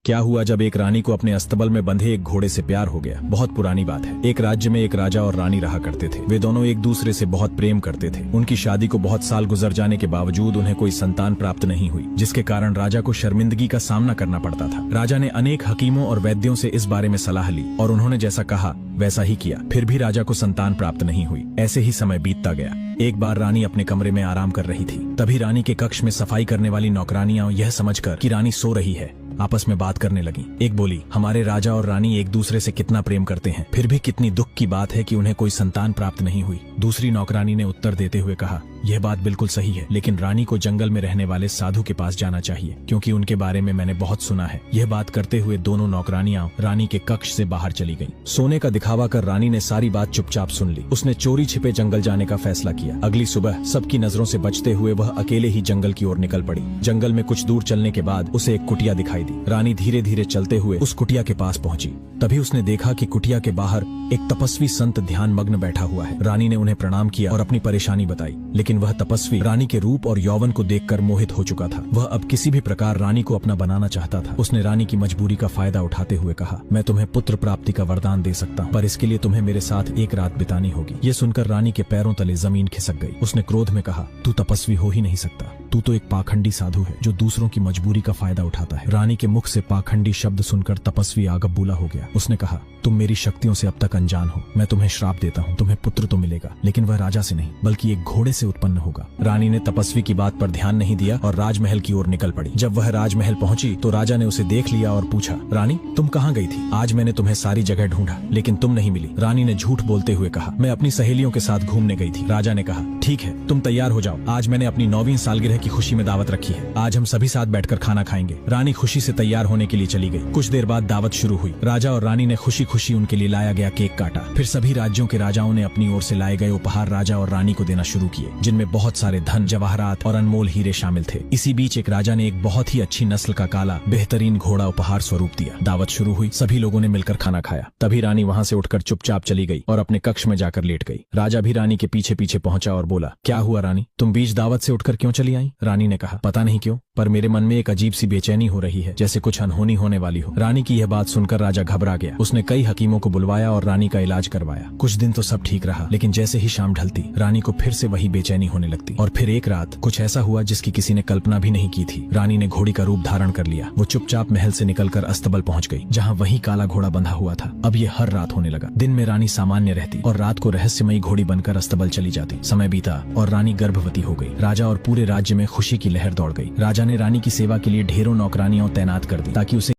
क्या हुआ जब एक रानी को अपने अस्तबल में बंधे एक घोड़े से प्यार हो गया। बहुत पुरानी बात है। एक राज्य में एक राजा और रानी रहा करते थे। वे दोनों एक दूसरे से बहुत प्रेम करते थे। उनकी शादी को बहुत साल गुजर जाने के बावजूद उन्हें कोई संतान प्राप्त नहीं हुई, जिसके कारण राजा को शर्मिंदगी का सामना करना पड़ता था। राजा ने अनेक हकीमों और वैद्यों से इस बारे में सलाह ली और उन्होंने जैसा कहा वैसा ही किया। फिर भी राजा को संतान प्राप्त नहीं हुई। ऐसे ही समय बीतता गया। एक बार रानी अपने कमरे में आराम कर रही थी। तभी रानी के कक्ष में सफाई करने वाली नौकरानियां यह समझकर कि रानी सो रही है, आपस में बात करने लगी। एक बोली, हमारे राजा और रानी एक दूसरे से कितना प्रेम करते हैं, फिर भी कितनी दुख की बात है कि उन्हें कोई संतान प्राप्त नहीं हुई। दूसरी नौकरानी ने उत्तर देते हुए कहा, यह बात बिल्कुल सही है, लेकिन रानी को जंगल में रहने वाले साधु के पास जाना चाहिए, क्योंकि उनके बारे में मैंने बहुत सुना है। यह बात करते हुए दोनों नौकरानियां रानी के कक्ष से बाहर चली गईं। सोने का दिखावा कर रानी ने सारी बात चुपचाप सुन ली। उसने चोरी छिपे जंगल जाने का फैसला किया। अगली सुबह सबकी नजरों से बचते हुए वह अकेले ही जंगल की ओर निकल पड़ी। जंगल में कुछ दूर चलने के बाद उसे एक कुटिया दिखाई दी। रानी धीरे धीरे चलते हुए उस कुटिया के पास पहुंची। तभी उसने देखा कि कुटिया के बाहर एक तपस्वी संत ध्यान मग्न बैठा हुआ है। रानी ने उन्हें प्रणाम किया और अपनी परेशानी बताई, लेकिन वह तपस्वी रानी के रूप और यौवन को देखकर मोहित हो चुका था। वह अब किसी भी प्रकार रानी को अपना बनाना चाहता था। उसने रानी की मजबूरी का फायदा उठाते हुए कहा, मैं तुम्हें पुत्र प्राप्ति का वरदान दे सकता हूँ, पर इसके लिए तुम्हें मेरे साथ एक रात बितानी होगी। ये सुनकर रानी के पैरों तले जमीन खिसक गई। उसने क्रोध में कहा, तू तपस्वी हो ही नहीं सकता, तू तो एक पाखंडी साधु है जो दूसरों की मजबूरी का फायदा उठाता है। रानी के मुख से पाखंडी शब्द सुनकर तपस्वी आगबूला हो गया। उसने कहा, तुम मेरी शक्तियों से अब तक अनजान हो। मैं तुम्हें श्राप देता हूँ, तुम्हें पुत्र तो मिलेगा, लेकिन वह राजा से नहीं बल्कि एक घोड़े से उत्पन्न होगा। रानी ने तपस्वी की बात पर ध्यान नहीं दिया और राजमहल की ओर निकल पड़ी। जब वह राजमहल पहुंची तो राजा ने उसे देख लिया और पूछा, रानी तुम कहाँ गई थी? आज मैंने तुम्हें सारी जगह ढूंढा, लेकिन तुम नहीं मिली। रानी ने झूठ बोलते हुए कहा, मैं अपनी सहेलियों के साथ घूमने गई थी। राजा ने कहा, ठीक है, तुम तैयार हो जाओ, आज मैंने अपनी 9वीं सालगिरह की खुशी में दावत रखी है। आज हम सभी साथ बैठकर खाना खाएंगे। रानी खुशी से तैयार होने के लिए चली गई। कुछ देर बाद दावत शुरू हुई। राजा और रानी ने खुशी खुशी उनके लिए लाया गया केक काटा। फिर सभी राज्यों के राजाओं ने अपनी ओर से लाए गए उपहार राजा और रानी को देना शुरू किए, जिनमें बहुत सारे धन, जवाहरात और अनमोल हीरे शामिल थे। इसी बीच एक राजा ने एक बहुत ही अच्छी नस्ल का काला बेहतरीन घोड़ा उपहार स्वरूप दिया। दावत शुरू हुई। सभी लोगों ने मिलकर खाना खाया। तभी रानी वहां से उठकर चुपचाप चली गई और अपने कक्ष में जाकर लेट गई। राजा भी रानी के पीछे पीछे पहुंचा और बोला, क्या हुआ रानी, तुम बीच दावत से उठकर क्यों चली आई? रानी ने कहा, पता नहीं क्यों, पर मेरे मन में एक अजीब सी बेचैनी हो रही है, जैसे कुछ अनहोनी होने वाली हो। रानी की यह बात सुनकर राजा घबरा गया। उसने कई हकीमों को बुलवाया और रानी का इलाज करवाया। कुछ दिन तो सब ठीक रहा, लेकिन जैसे ही शाम ढलती रानी को फिर से वही बेचैनी होने लगती। और फिर एक रात कुछ ऐसा हुआ जिसकी किसी ने कल्पना भी नहीं की थी। रानी ने घोड़ी का रूप धारण कर लिया। वो चुपचाप महल से निकलकर अस्तबल पहुंच गई, जहाँ वही काला घोड़ा बंधा हुआ था। अब ये हर रात होने लगा। दिन में रानी सामान्य रहती और रात को रहस्यमयी घोड़ी बनकर अस्तबल चली जाती। समय बीता और रानी गर्भवती हो गई। राजा और पूरे राज्य में खुशी की लहर दौड़ गई। राजा ने रानी की सेवा के लिए ढेरों नौकरानियां तैनात कर दी ताकि उसे